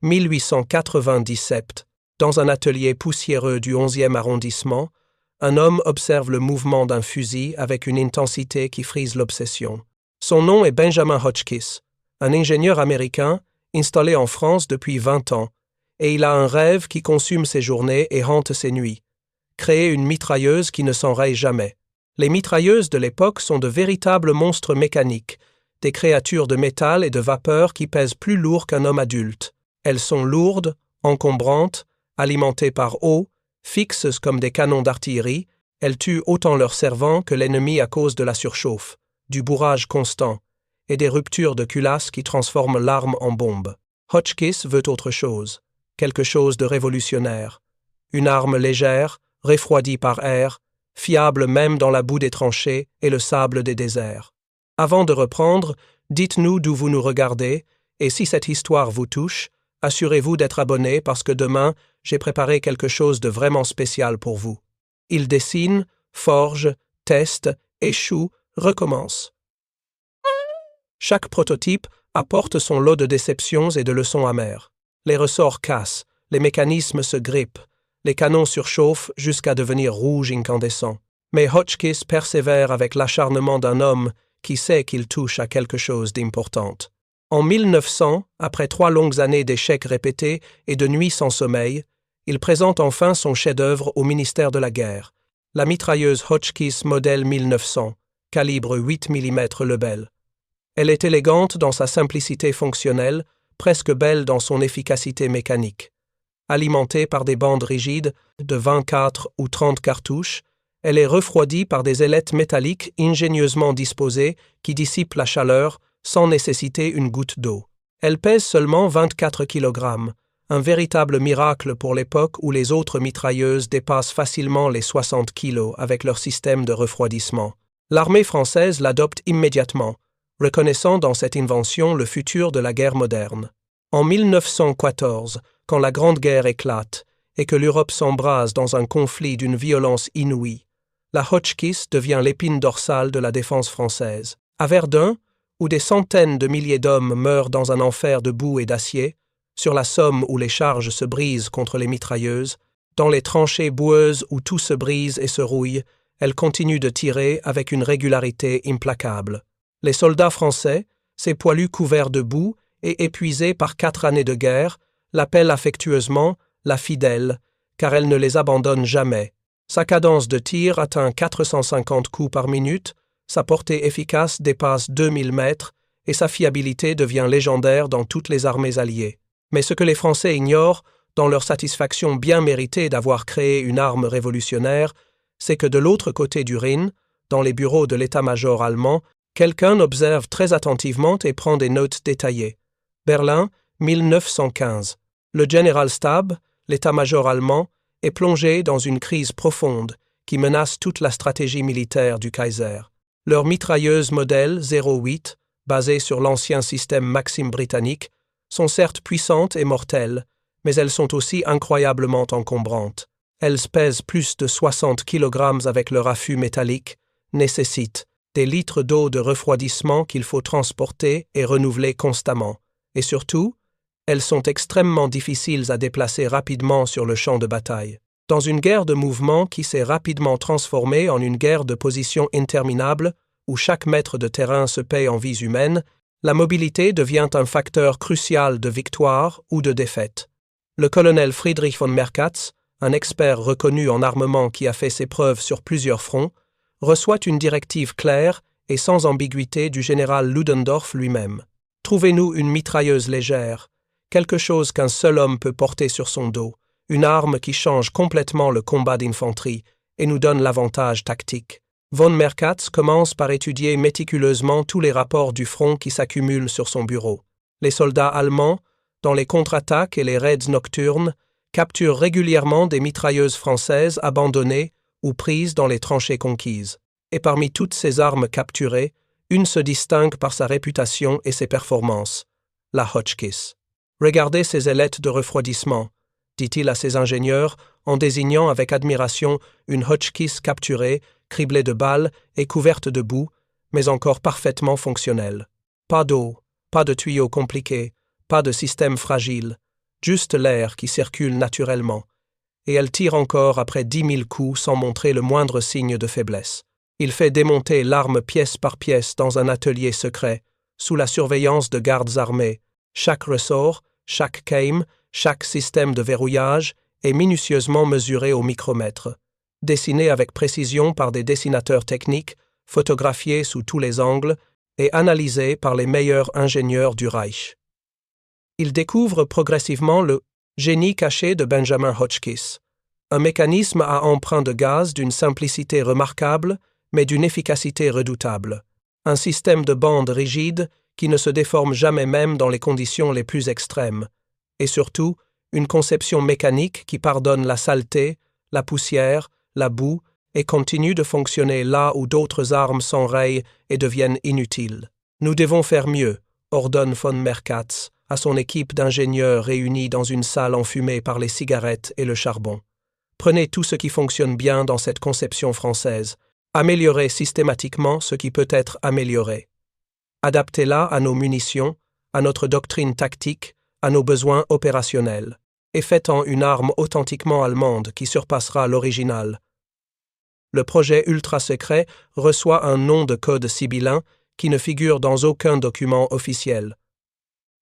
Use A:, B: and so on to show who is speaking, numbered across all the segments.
A: 1897, dans un atelier poussiéreux du 11e arrondissement, un homme observe le mouvement d'un fusil avec une intensité qui frise l'obsession. Son nom est Benjamin Hotchkiss, un ingénieur américain installé en France depuis 20 ans, et il a un rêve qui consume ses journées et hante ses nuits: créer une mitrailleuse qui ne s'enraye jamais. Les mitrailleuses de l'époque sont de véritables monstres mécaniques, des créatures de métal et de vapeur qui pèsent plus lourd qu'un homme adulte. Elles sont lourdes, encombrantes, alimentées par eau, fixes comme des canons d'artillerie. Elles tuent autant leurs servants que l'ennemi à cause de la surchauffe, du bourrage constant et des ruptures de culasse qui transforment l'arme en bombe. Hotchkiss veut autre chose, quelque chose de révolutionnaire. Une arme légère, refroidie par air, fiable même dans la boue des tranchées et le sable des déserts. Avant de reprendre, dites-nous d'où vous nous regardez, et si cette histoire vous touche, assurez-vous d'être abonné parce que demain, j'ai préparé quelque chose de vraiment spécial pour vous. Il dessine, forge, teste, échoue, recommence. Chaque prototype apporte son lot de déceptions et de leçons amères. Les ressorts cassent, les mécanismes se grippent, les canons surchauffent jusqu'à devenir rouges incandescents. Mais Hotchkiss persévère avec l'acharnement d'un homme qui sait qu'il touche à quelque chose d'important. En 1900, après 3 longues années d'échecs répétés et de nuits sans sommeil, il présente enfin son chef-d'œuvre au ministère de la Guerre, la mitrailleuse Hotchkiss modèle 1900, calibre 8 mm Lebel. Elle est élégante dans sa simplicité fonctionnelle, presque belle dans son efficacité mécanique. Alimentée par des bandes rigides de 24 ou 30 cartouches, elle est refroidie par des ailettes métalliques ingénieusement disposées qui dissipent la chaleur sans nécessiter une goutte d'eau. Elle pèse seulement 24 kg, un véritable miracle pour l'époque où les autres mitrailleuses dépassent facilement les 60 kg avec leur système de refroidissement. L'armée française l'adopte immédiatement, reconnaissant dans cette invention le futur de la guerre moderne. En 1914, quand la Grande Guerre éclate et que l'Europe s'embrase dans un conflit d'une violence inouïe, la Hotchkiss devient l'épine dorsale de la défense française. À Verdun, où des centaines de milliers d'hommes meurent dans un enfer de boue et d'acier, sur la Somme où les charges se brisent contre les mitrailleuses, dans les tranchées boueuses où tout se brise et se rouille, elle continue de tirer avec une régularité implacable. Les soldats français, ces poilus couverts de boue et épuisés par 4 années de guerre, l'appellent affectueusement la fidèle, car elle ne les abandonne jamais. Sa cadence de tir atteint 450 coups par minute, sa portée efficace dépasse 2000 mètres et sa fiabilité devient légendaire dans toutes les armées alliées. Mais ce que les Français ignorent, dans leur satisfaction bien méritée d'avoir créé une arme révolutionnaire, c'est que de l'autre côté du Rhin, dans les bureaux de l'état-major allemand, quelqu'un observe très attentivement et prend des notes détaillées. Berlin, 1915. Le Generalstab, l'état-major allemand, est plongé dans une crise profonde qui menace toute la stratégie militaire du Kaiser. Leurs mitrailleuses modèle 08, basées sur l'ancien système Maxim britannique, sont certes puissantes et mortelles, mais elles sont aussi incroyablement encombrantes. Elles pèsent plus de 60 kg avec leur affût métallique, nécessitent des litres d'eau de refroidissement qu'il faut transporter et renouveler constamment. Et surtout, elles sont extrêmement difficiles à déplacer rapidement sur le champ de bataille. Dans une guerre de mouvement qui s'est rapidement transformée en une guerre de position interminable, où chaque mètre de terrain se paye en vies humaines, la mobilité devient un facteur crucial de victoire ou de défaite. Le colonel Friedrich von Merkatz, un expert reconnu en armement qui a fait ses preuves sur plusieurs fronts, reçoit une directive claire et sans ambiguïté du général Ludendorff lui-même. Trouvez-nous une mitrailleuse légère, quelque chose qu'un seul homme peut porter sur son dos, une arme qui change complètement le combat d'infanterie et nous donne l'avantage tactique. Von Merkatz commence par étudier méticuleusement tous les rapports du front qui s'accumulent sur son bureau. Les soldats allemands, dans les contre-attaques et les raids nocturnes, capturent régulièrement des mitrailleuses françaises abandonnées ou prises dans les tranchées conquises. Et parmi toutes ces armes capturées, une se distingue par sa réputation et ses performances, la Hotchkiss. Regardez ces ailettes de refroidissement, dit-il à ses ingénieurs en désignant avec admiration une Hotchkiss capturée, criblée de balles et couverte de boue, mais encore parfaitement fonctionnelle. Pas d'eau, pas de tuyaux compliqués, pas de système fragile. juste l'air qui circule naturellement, et elle tire encore après 10 000 coups sans montrer le moindre signe de faiblesse. Il fait démonter l'arme pièce par pièce dans un atelier secret, sous la surveillance de gardes armés. Chaque ressort, chaque caim, chaque système de verrouillage est minutieusement mesuré au micromètre, dessiné avec précision par des dessinateurs techniques, photographié sous tous les angles et analysé par les meilleurs ingénieurs du Reich. Il découvre progressivement le génie caché de Benjamin Hotchkiss, un mécanisme à emprunt de gaz d'une simplicité remarquable, mais d'une efficacité redoutable, un système de bandes rigides qui ne se déforme jamais même dans les conditions les plus extrêmes, et surtout, une conception mécanique qui pardonne la saleté, la poussière, la boue, et continue de fonctionner là où d'autres armes s'enrayent et deviennent inutiles. Nous devons faire mieux, ordonne von Merkatz à son équipe d'ingénieurs réunis dans une salle enfumée par les cigarettes et le charbon. Prenez tout ce qui fonctionne bien dans cette conception française, améliorez systématiquement ce qui peut être amélioré. Adaptez-la à nos munitions, à notre doctrine tactique, à nos besoins opérationnels, et faites-en une arme authentiquement allemande qui surpassera l'original. Le projet ultra-secret reçoit un nom de code sibyllin qui ne figure dans aucun document officiel.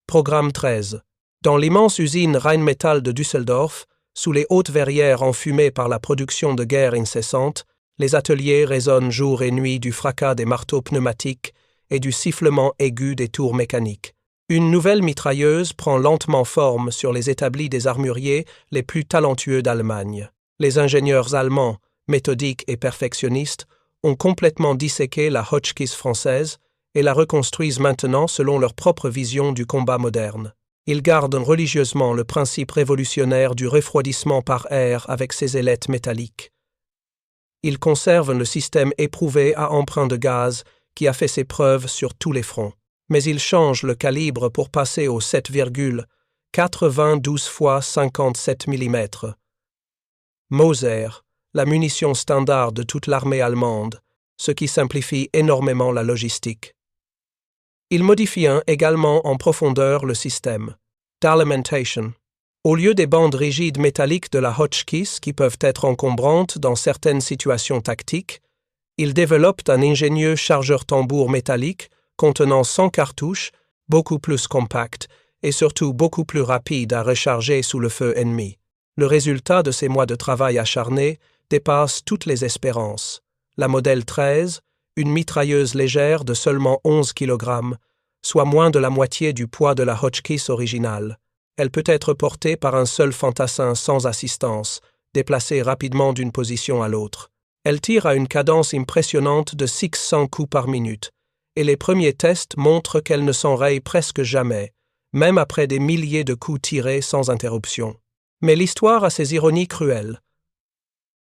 A: Programme 13. Dans l'immense usine Rheinmetall de Düsseldorf, sous les hautes verrières enfumées par la production de guerre incessante, les ateliers résonnent jour et nuit du fracas des marteaux pneumatiques et du sifflement aigu des tours mécaniques. Une nouvelle mitrailleuse prend lentement forme sur les établis des armuriers les plus talentueux d'Allemagne. Les ingénieurs allemands, méthodiques et perfectionnistes, ont complètement disséqué la Hotchkiss française et la reconstruisent maintenant selon leur propre vision du combat moderne. Ils gardent religieusement le principe révolutionnaire du refroidissement par air avec ses ailettes métalliques. Ils conservent le système éprouvé à emprunt de gaz qui a fait ses preuves sur tous les fronts. Mais ils changent le calibre pour passer au 7,92 x 57 mm. Mauser, la munition standard de toute l'armée allemande, ce qui simplifie énormément la logistique. Ils modifient également en profondeur le système d'alimentation. Au lieu des bandes rigides métalliques de la Hotchkiss qui peuvent être encombrantes dans certaines situations tactiques, ils développent un ingénieux chargeur-tambour métallique contenant 100 cartouches, beaucoup plus compact et surtout beaucoup plus rapide à recharger sous le feu ennemi. Le résultat de ces mois de travail acharné dépasse toutes les espérances. La modèle 13, une mitrailleuse légère de seulement 11 kg, soit moins de la moitié du poids de la Hotchkiss originale. Elle peut être portée par un seul fantassin sans assistance, déplacée rapidement d'une position à l'autre. Elle tire à une cadence impressionnante de 600 coups par minute, et les premiers tests montrent qu'elle ne s'enraye presque jamais, même après des milliers de coups tirés sans interruption. Mais l'histoire a ses ironies cruelles.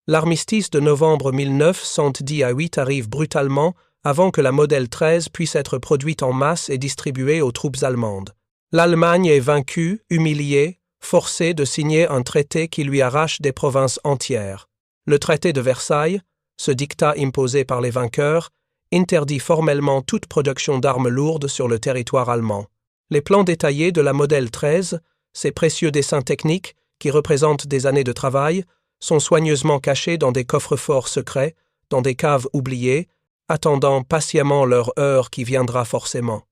A: L'armistice de novembre 1918 arrive brutalement avant que la modèle 13 puisse être produite en masse et distribuée aux troupes allemandes. L'Allemagne est vaincue, humiliée, forcée de signer un traité qui lui arrache des provinces entières. Le traité de Versailles, ce dictat imposé par les vainqueurs, interdit formellement toute production d'armes lourdes sur le territoire allemand. Les plans détaillés de la modèle 13, ces précieux dessins techniques qui représentent des années de travail, sont soigneusement cachés dans des coffres-forts secrets, dans des caves oubliées, attendant patiemment leur heure qui viendra forcément.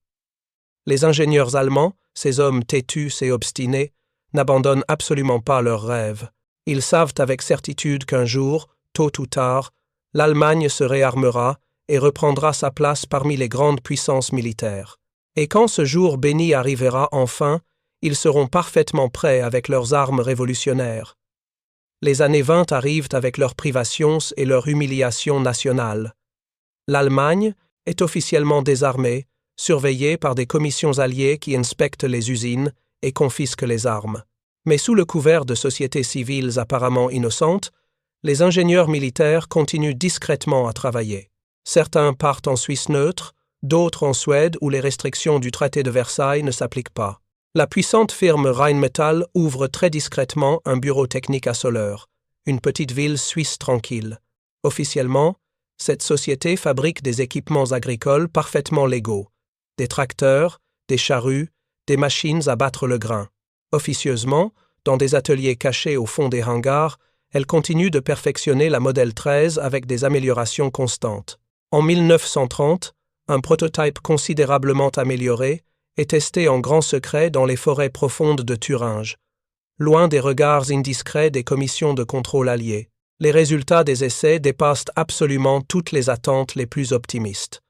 A: Les ingénieurs allemands, ces hommes têtus et obstinés, n'abandonnent absolument pas leurs rêves. Ils savent avec certitude qu'un jour, tôt ou tard, l'Allemagne se réarmera et reprendra sa place parmi les grandes puissances militaires. Et quand ce jour béni arrivera enfin, ils seront parfaitement prêts avec leurs armes révolutionnaires. Les années 20 arrivent avec leurs privations et leur humiliation nationale. L'Allemagne est officiellement désarmée, surveillée par des commissions alliées qui inspectent les usines et confisquent les armes. Mais sous le couvert de sociétés civiles apparemment innocentes, les ingénieurs militaires continuent discrètement à travailler. Certains partent en Suisse neutre, d'autres en Suède où les restrictions du traité de Versailles ne s'appliquent pas. La puissante firme Rheinmetall ouvre très discrètement un bureau technique à Soleure, une petite ville suisse tranquille. Officiellement, cette société fabrique des équipements agricoles parfaitement légaux, des tracteurs, des charrues, des machines à battre le grain. Officieusement, dans des ateliers cachés au fond des hangars, elle continue de perfectionner la Model 13 avec des améliorations constantes. En 1930, un prototype considérablement amélioré est testé en grand secret dans les forêts profondes de Thuringe, loin des regards indiscrets des commissions de contrôle alliées. Les résultats des essais dépassent absolument toutes les attentes les plus optimistes.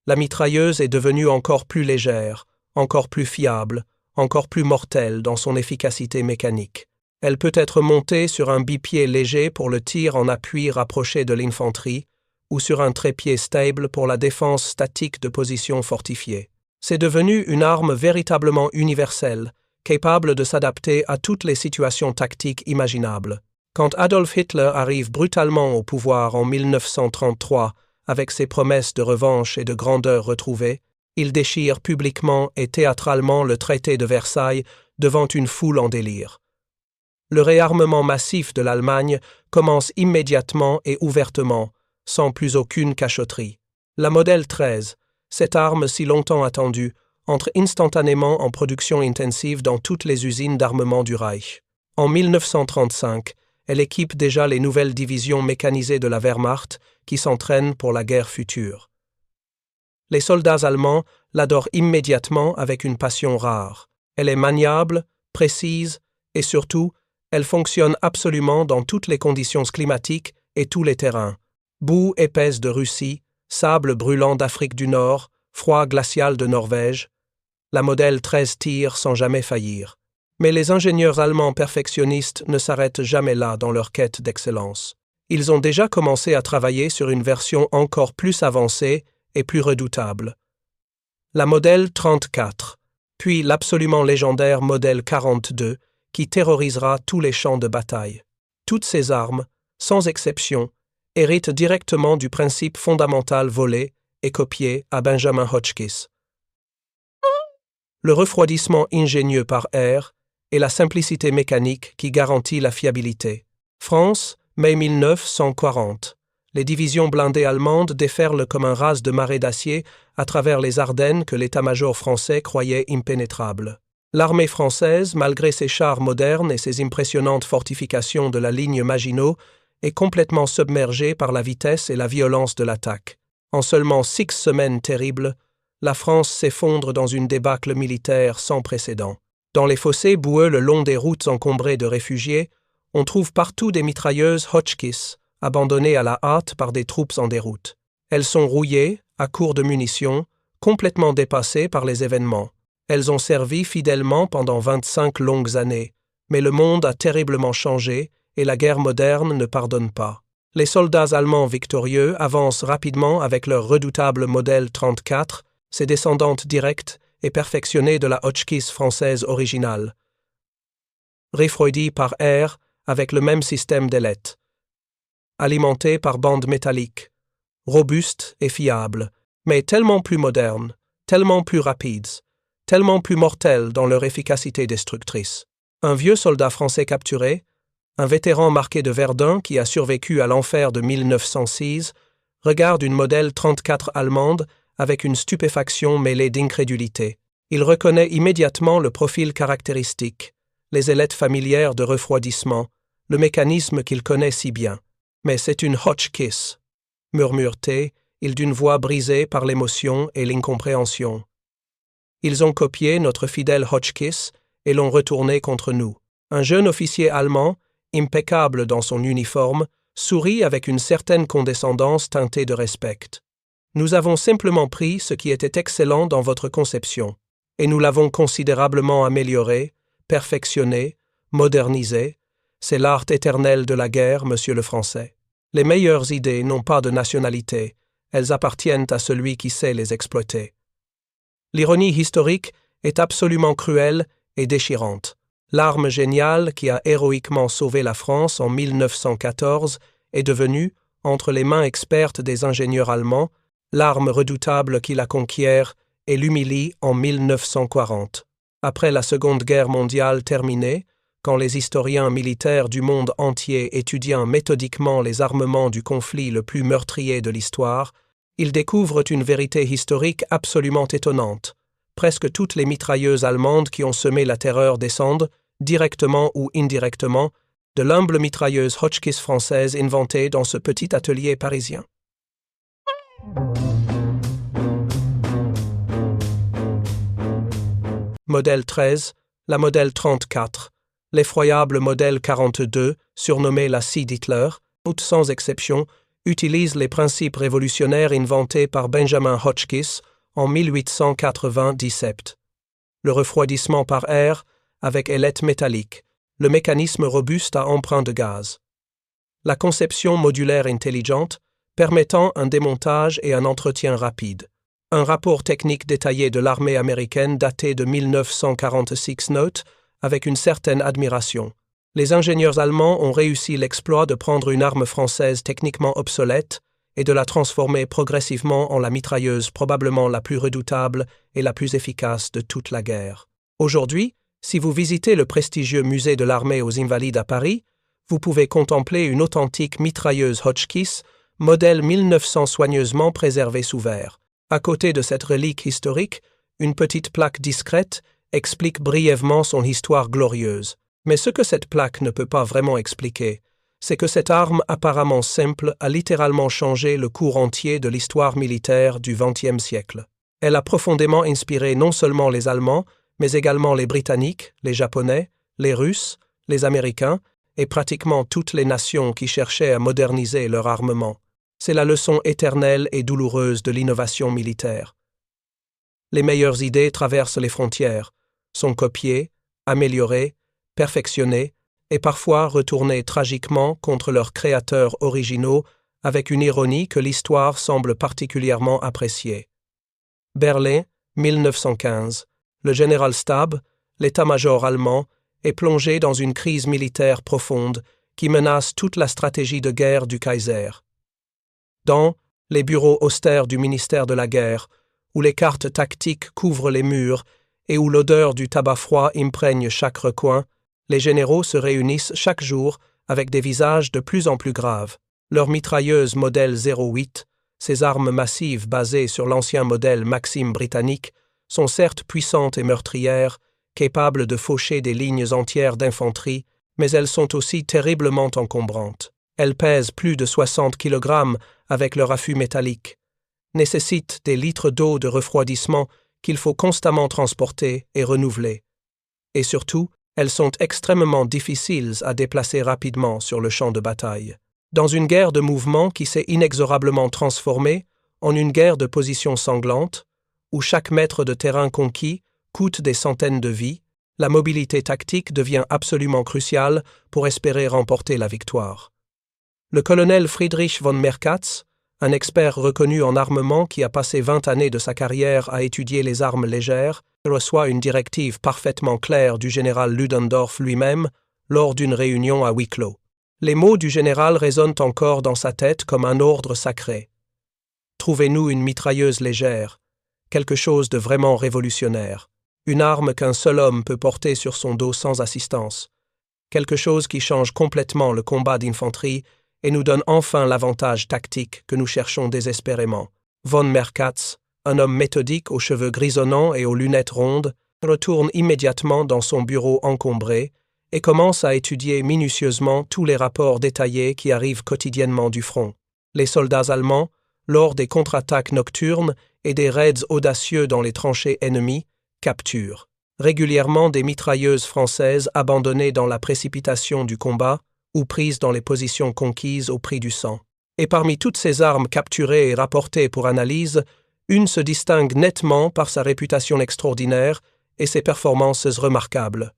A: La mitrailleuse est devenue encore plus légère, encore plus fiable, encore plus mortelle dans son efficacité mécanique. Elle peut être montée sur un bipied léger pour le tir en appui rapproché de l'infanterie ou sur un trépied stable pour la défense statique de positions fortifiées. C'est devenu une arme véritablement universelle, capable de s'adapter à toutes les situations tactiques imaginables. Quand Adolf Hitler arrive brutalement au pouvoir en 1933 avec ses promesses de revanche et de grandeur retrouvées, il déchire publiquement et théâtralement le traité de Versailles devant une foule en délire. Le réarmement massif de l'Allemagne commence immédiatement et ouvertement, sans plus aucune cachotterie. La Model 13, cette arme si longtemps attendue, entre instantanément en production intensive dans toutes les usines d'armement du Reich. En 1935, elle équipe déjà les nouvelles divisions mécanisées de la Wehrmacht qui s'entraînent pour la guerre future. Les soldats allemands l'adorent immédiatement avec une passion rare. Elle est maniable, précise et surtout, elle fonctionne absolument dans toutes les conditions climatiques et tous les terrains. Boue épaisse de Russie, sable brûlant d'Afrique du Nord, froid glacial de Norvège. La Model 13 tire sans jamais faillir. Mais les ingénieurs allemands perfectionnistes ne s'arrêtent jamais là dans leur quête d'excellence. Ils ont déjà commencé à travailler sur une version encore plus avancée et plus redoutable. La Model 34, puis l'absolument légendaire Model 42, qui terrorisera tous les champs de bataille. Toutes ces armes, sans exception, héritent directement du principe fondamental volé et copié à Benjamin Hotchkiss. Le refroidissement ingénieux par air et la simplicité mécanique qui garantit la fiabilité. France, mai 1940. Les divisions blindées allemandes déferlent comme un raz de marée d'acier à travers les Ardennes que l'état-major français croyait impénétrables. L'armée française, malgré ses chars modernes et ses impressionnantes fortifications de la ligne Maginot, est complètement submergée par la vitesse et la violence de l'attaque. En seulement 6 semaines terribles, la France s'effondre dans une débâcle militaire sans précédent. Dans les fossés boueux le long des routes encombrées de réfugiés, on trouve partout des mitrailleuses Hotchkiss, abandonnées à la hâte par des troupes en déroute. Elles sont rouillées, à court de munitions, complètement dépassées par les événements. Elles ont servi fidèlement pendant 25 longues années, mais le monde a terriblement changé et la guerre moderne ne pardonne pas. Les soldats allemands victorieux avancent rapidement avec leur redoutable Model 34, ses descendantes directes et perfectionnées de la Hotchkiss française originale. Refroidie par air avec le même système d'ailettes. Alimentée par bandes métalliques. Robuste et fiable, mais tellement plus modernes, tellement plus rapides, tellement plus mortelles dans leur efficacité destructrice. Un vieux soldat français capturé, un vétéran marqué de Verdun qui a survécu à l'enfer de 1906, regarde une Model 34 allemande avec une stupéfaction mêlée d'incrédulité. Il reconnaît immédiatement le profil caractéristique, les ailettes familières de refroidissement, le mécanisme qu'il connaît si bien. Mais c'est une Hotchkiss, murmure-t-il d'une voix brisée par l'émotion et l'incompréhension. Ils ont copié notre fidèle Hotchkiss et l'ont retourné contre nous. Un jeune officier allemand, impeccable dans son uniforme, sourit avec une certaine condescendance teintée de respect. Nous avons simplement pris ce qui était excellent dans votre conception, et nous l'avons considérablement amélioré, perfectionné, modernisé. C'est l'art éternel de la guerre, monsieur le Français. Les meilleures idées n'ont pas de nationalité, elles appartiennent à celui qui sait les exploiter. L'ironie historique est absolument cruelle et déchirante. L'arme géniale qui a héroïquement sauvé la France en 1914 est devenue, entre les mains expertes des ingénieurs allemands, l'arme redoutable qui la conquiert et l'humilie en 1940. Après la Seconde Guerre mondiale terminée, quand les historiens militaires du monde entier étudient méthodiquement les armements du conflit le plus meurtrier de l'histoire, ils découvrent une vérité historique absolument étonnante. Presque toutes les mitrailleuses allemandes qui ont semé la terreur descendent, directement ou indirectement, de l'humble mitrailleuse Hotchkiss française inventée dans ce petit atelier parisien. Modèle 13, la modèle 34, l'effroyable modèle 42, surnommée la scie d'Hitler, toutes sans exception, utilise les principes révolutionnaires inventés par Benjamin Hotchkiss en 1897. Le refroidissement par air avec ailette métallique, le mécanisme robuste à emprunt de gaz. La conception modulaire intelligente, permettant un démontage et un entretien rapide. Un rapport technique détaillé de l'armée américaine daté de 1946 note, avec une certaine admiration. Les ingénieurs allemands ont réussi l'exploit de prendre une arme française techniquement obsolète et de la transformer progressivement en la mitrailleuse probablement la plus redoutable et la plus efficace de toute la guerre. Aujourd'hui, si vous visitez le prestigieux musée de l'armée aux Invalides à Paris, vous pouvez contempler une authentique mitrailleuse Hotchkiss, modèle 1900 soigneusement préservée sous verre. À côté de cette relique historique, une petite plaque discrète explique brièvement son histoire glorieuse. Mais ce que cette plaque ne peut pas vraiment expliquer, c'est que cette arme apparemment simple a littéralement changé le cours entier de l'histoire militaire du XXe siècle. Elle a profondément inspiré non seulement les Allemands, mais également les Britanniques, les Japonais, les Russes, les Américains et pratiquement toutes les nations qui cherchaient à moderniser leur armement. C'est la leçon éternelle et douloureuse de l'innovation militaire. Les meilleures idées traversent les frontières, sont copiées, améliorées, perfectionnées et parfois retournées tragiquement contre leurs créateurs originaux avec une ironie que l'histoire semble particulièrement apprécier. Berlin, 1915. Le Generalstab, l'état-major allemand, est plongé dans une crise militaire profonde qui menace toute la stratégie de guerre du Kaiser. Dans les bureaux austères du ministère de la Guerre, où les cartes tactiques couvrent les murs et où l'odeur du tabac froid imprègne chaque recoin, les généraux se réunissent chaque jour avec des visages de plus en plus graves. Leurs mitrailleuses modèle 08, ces armes massives basées sur l'ancien modèle Maxim britannique, sont certes puissantes et meurtrières, capables de faucher des lignes entières d'infanterie, mais elles sont aussi terriblement encombrantes. Elles pèsent plus de 60 kg avec leur affût métallique, nécessitent des litres d'eau de refroidissement qu'il faut constamment transporter et renouveler. Et surtout, elles sont extrêmement difficiles à déplacer rapidement sur le champ de bataille. Dans une guerre de mouvement qui s'est inexorablement transformée en une guerre de position sanglante, où chaque mètre de terrain conquis coûte des centaines de vies, la mobilité tactique devient absolument cruciale pour espérer remporter la victoire. Le colonel Friedrich von Merkatz, un expert reconnu en armement qui a passé 20 années de sa carrière à étudier les armes légères, reçoit une directive parfaitement claire du général Ludendorff lui-même lors d'une réunion à huis clos. Les mots du général résonnent encore dans sa tête comme un ordre sacré. Trouvez-nous une mitrailleuse légère, quelque chose de vraiment révolutionnaire, une arme qu'un seul homme peut porter sur son dos sans assistance, quelque chose qui change complètement le combat d'infanterie et nous donne enfin l'avantage tactique que nous cherchons désespérément. Von Merkatz, un homme méthodique aux cheveux grisonnants et aux lunettes rondes, retourne immédiatement dans son bureau encombré et commence à étudier minutieusement tous les rapports détaillés qui arrivent quotidiennement du front. Les soldats allemands, lors des contre-attaques nocturnes et des raids audacieux dans les tranchées ennemies, capturent régulièrement des mitrailleuses françaises abandonnées dans la précipitation du combat ou prises dans les positions conquises au prix du sang. Et parmi toutes ces armes capturées et rapportées pour analyse, une se distingue nettement par sa réputation extraordinaire et ses performances remarquables.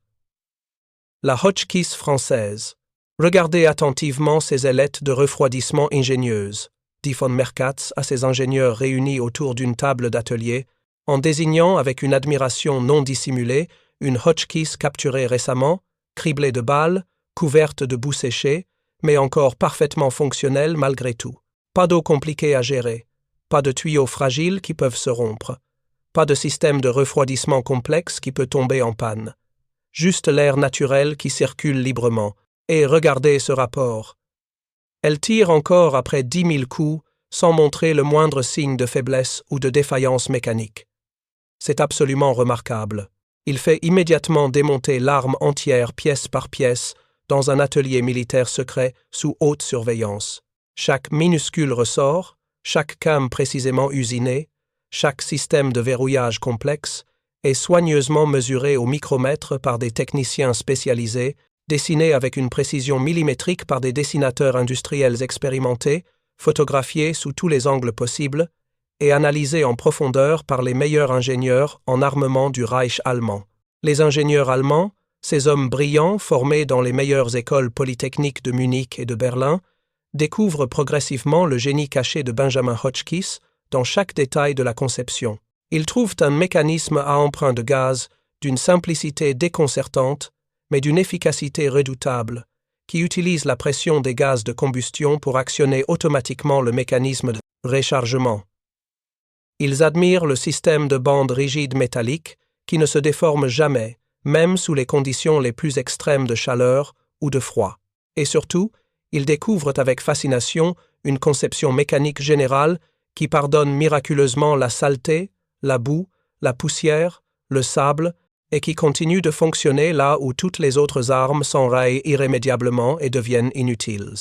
A: La Hotchkiss française. Regardez attentivement ces ailettes de refroidissement ingénieuses, dit von Merkatz à ses ingénieurs réunis autour d'une table d'atelier, en désignant avec une admiration non dissimulée une Hotchkiss capturée récemment, criblée de balles, couverte de boue séchée, mais encore parfaitement fonctionnelle malgré tout. Pas d'eau compliquée à gérer, pas de tuyaux fragiles qui peuvent se rompre, pas de système de refroidissement complexe qui peut tomber en panne. Juste l'air naturel qui circule librement. Et regardez ce rapport. Elle tire encore après 10 000 coups sans montrer le moindre signe de faiblesse ou de défaillance mécanique. C'est absolument remarquable. Il fait immédiatement démonter l'arme entière pièce par pièce dans un atelier militaire secret sous haute surveillance. Chaque minuscule ressort, chaque came précisément usinée, chaque système de verrouillage complexe est soigneusement mesuré au micromètre par des techniciens spécialisés, dessiné avec une précision millimétrique par des dessinateurs industriels expérimentés, photographié sous tous les angles possibles et analysé en profondeur par les meilleurs ingénieurs en armement du Reich allemand. Les ingénieurs allemands, ces hommes brillants formés dans les meilleures écoles polytechniques de Munich et de Berlin, découvrent progressivement le génie caché de Benjamin Hotchkiss dans chaque détail de la conception. Ils trouvent un mécanisme à emprunt de gaz d'une simplicité déconcertante, mais d'une efficacité redoutable, qui utilise la pression des gaz de combustion pour actionner automatiquement le mécanisme de rechargement. Ils admirent le système de bandes rigides métalliques qui ne se déforment jamais, même sous les conditions les plus extrêmes de chaleur ou de froid. Et surtout, ils découvrent avec fascination une conception mécanique générale qui pardonne miraculeusement la saleté, la boue, la poussière, le sable, et qui continue de fonctionner là où toutes les autres armes s'enrayent irrémédiablement et deviennent inutiles.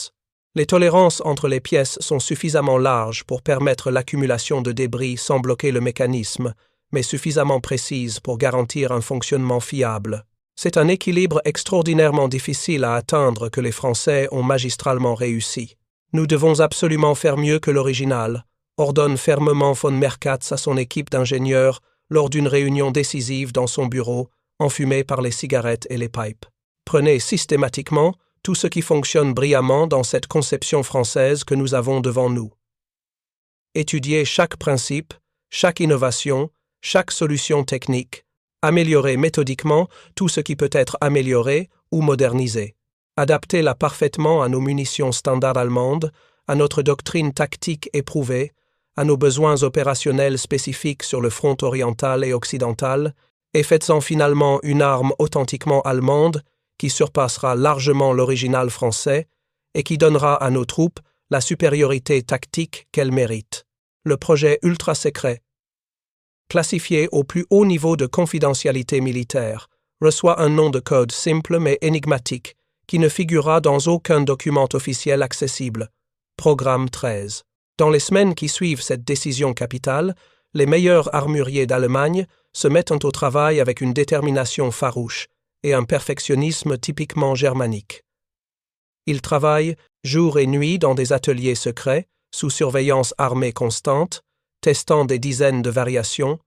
A: Les tolérances entre les pièces sont suffisamment larges pour permettre l'accumulation de débris sans bloquer le mécanisme, mais suffisamment précises pour garantir un fonctionnement fiable. C'est un équilibre extraordinairement difficile à atteindre que les Français ont magistralement réussi. Nous devons absolument faire mieux que l'original, ordonne fermement von Merkatz à son équipe d'ingénieurs lors d'une réunion décisive dans son bureau, enfumée par les cigarettes et les pipes. Prenez systématiquement tout ce qui fonctionne brillamment dans cette conception française que nous avons devant nous. Étudiez chaque principe, chaque innovation, chaque solution technique, améliorez méthodiquement tout ce qui peut être amélioré ou modernisé. Adaptez-la parfaitement à nos munitions standards allemandes, à notre doctrine tactique éprouvée, à nos besoins opérationnels spécifiques sur le front oriental et occidental, et faites-en finalement une arme authentiquement allemande qui surpassera largement l'original français et qui donnera à nos troupes la supériorité tactique qu'elles méritent. Le projet ultra-secret, classifié au plus haut niveau de confidentialité militaire, reçoit un nom de code simple mais énigmatique qui ne figurera dans aucun document officiel accessible. Programme 13. Dans les semaines qui suivent cette décision capitale, les meilleurs armuriers d'Allemagne se mettent au travail avec une détermination farouche et un perfectionnisme typiquement germanique. Ils travaillent jour et nuit dans des ateliers secrets, sous surveillance armée constante, testant des dizaines de variations,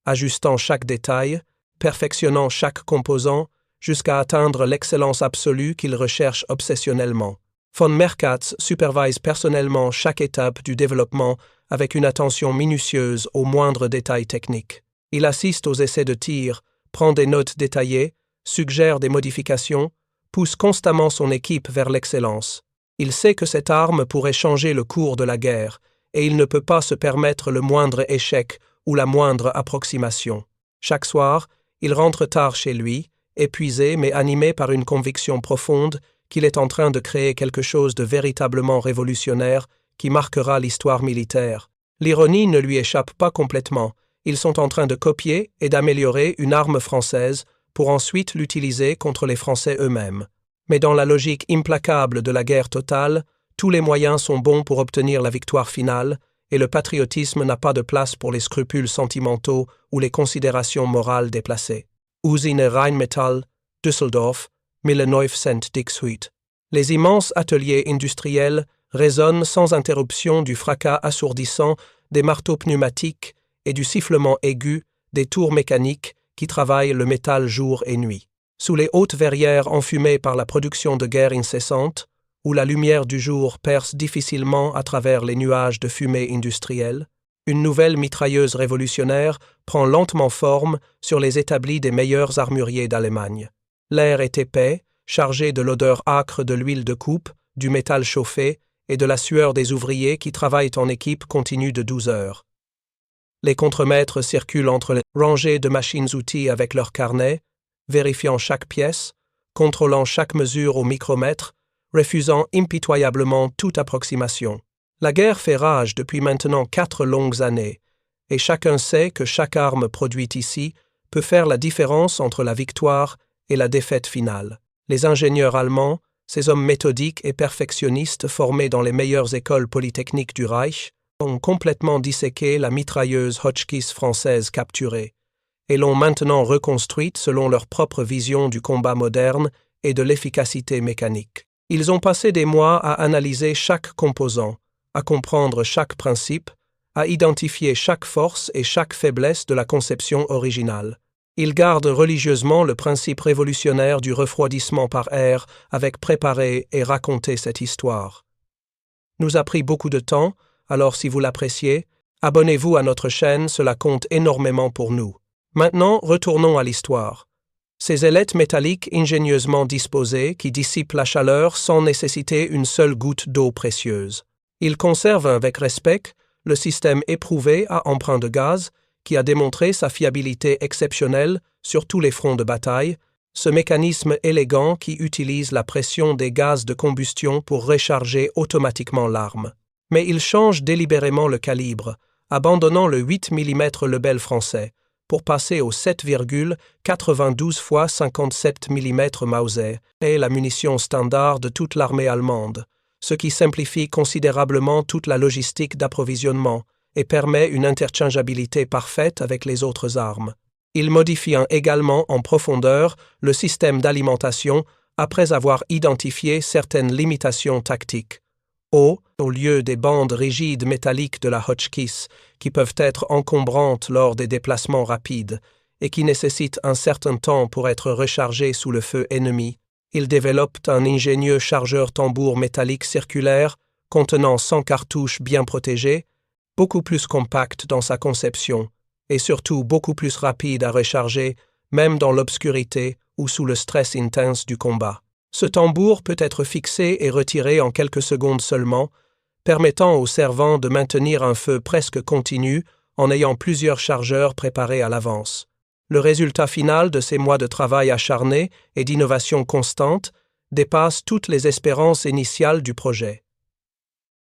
A: ajustant chaque détail, perfectionnant chaque composant, jusqu'à atteindre l'excellence absolue qu'ils recherchent obsessionnellement. Von Merkatz supervise personnellement chaque étape du développement avec une attention minutieuse aux moindres détails techniques. Il assiste aux essais de tir, prend des notes détaillées, suggère des modifications, pousse constamment son équipe vers l'excellence. Il sait que cette arme pourrait changer le cours de la guerre, et il ne peut pas se permettre le moindre échec ou la moindre approximation. Chaque soir, il rentre tard chez lui, épuisé mais animé par une conviction profonde qu'il est en train de créer quelque chose de véritablement révolutionnaire qui marquera l'histoire militaire. L'ironie ne lui échappe pas complètement. Ils sont en train de copier et d'améliorer une arme française pour ensuite l'utiliser contre les Français eux-mêmes. Mais dans la logique implacable de la guerre totale, tous les moyens sont bons pour obtenir la victoire finale, et le patriotisme n'a pas de place pour les scrupules sentimentaux ou les considérations morales déplacées. Usine Rheinmetall, Düsseldorf, 1918. Les immenses ateliers industriels résonnent sans interruption du fracas assourdissant des marteaux pneumatiques et du sifflement aigu des tours mécaniques qui travaillent le métal jour et nuit. Sous les hautes verrières enfumées par la production de guerre incessante, où la lumière du jour perce difficilement à travers les nuages de fumée industrielle, une nouvelle mitrailleuse révolutionnaire prend lentement forme sur les établis des meilleurs armuriers d'Allemagne. L'air est épais, chargé de l'odeur âcre de l'huile de coupe, du métal chauffé et de la sueur des ouvriers qui travaillent en équipe continue de 12 heures. Les contremaîtres circulent entre les rangées de machines-outils avec leurs carnets, vérifiant chaque pièce, contrôlant chaque mesure au micromètre, refusant impitoyablement toute approximation. La guerre fait rage depuis maintenant 4 longues années, et chacun sait que chaque arme produite ici peut faire la différence entre la victoire et la défaite finale. Les ingénieurs allemands, ces hommes méthodiques et perfectionnistes formés dans les meilleures écoles polytechniques du Reich, ont complètement disséqué la mitrailleuse Hotchkiss française capturée et l'ont maintenant reconstruite selon leur propre vision du combat moderne et de l'efficacité mécanique. Ils ont passé des mois à analyser chaque composant, à comprendre chaque principe, à identifier chaque force et chaque faiblesse de la conception originale. Ils gardent religieusement le principe révolutionnaire du refroidissement par air avec préparer et raconter cette histoire. Nous a pris beaucoup de temps, alors si vous l'appréciez, abonnez-vous à notre chaîne, cela compte énormément pour nous. Maintenant, retournons à l'histoire. Ces ailettes métalliques ingénieusement disposées qui dissipent la chaleur sans nécessiter une seule goutte d'eau précieuse. Ils conservent avec respect le système éprouvé à emprunt de gaz qui a démontré sa fiabilité exceptionnelle sur tous les fronts de bataille, ce mécanisme élégant qui utilise la pression des gaz de combustion pour recharger automatiquement l'arme. Mais il change délibérément le calibre, abandonnant le 8 mm Lebel français, pour passer au 7,92 x 57 mm Mauser et la munition standard de toute l'armée allemande, ce qui simplifie considérablement toute la logistique d'approvisionnement et permet une interchangeabilité parfaite avec les autres armes. Il modifie également en profondeur le système d'alimentation après avoir identifié certaines limitations tactiques. Au lieu des bandes rigides métalliques de la Hotchkiss, qui peuvent être encombrantes lors des déplacements rapides et qui nécessitent un certain temps pour être rechargées sous le feu ennemi, il développe un ingénieux chargeur tambour métallique circulaire contenant 100 cartouches bien protégées, beaucoup plus compact dans sa conception et surtout beaucoup plus rapide à recharger, même dans l'obscurité ou sous le stress intense du combat. Ce tambour peut être fixé et retiré en quelques secondes seulement, permettant au servant de maintenir un feu presque continu en ayant plusieurs chargeurs préparés à l'avance. Le résultat final de ces mois de travail acharné et d'innovation constante dépasse toutes les espérances initiales du projet.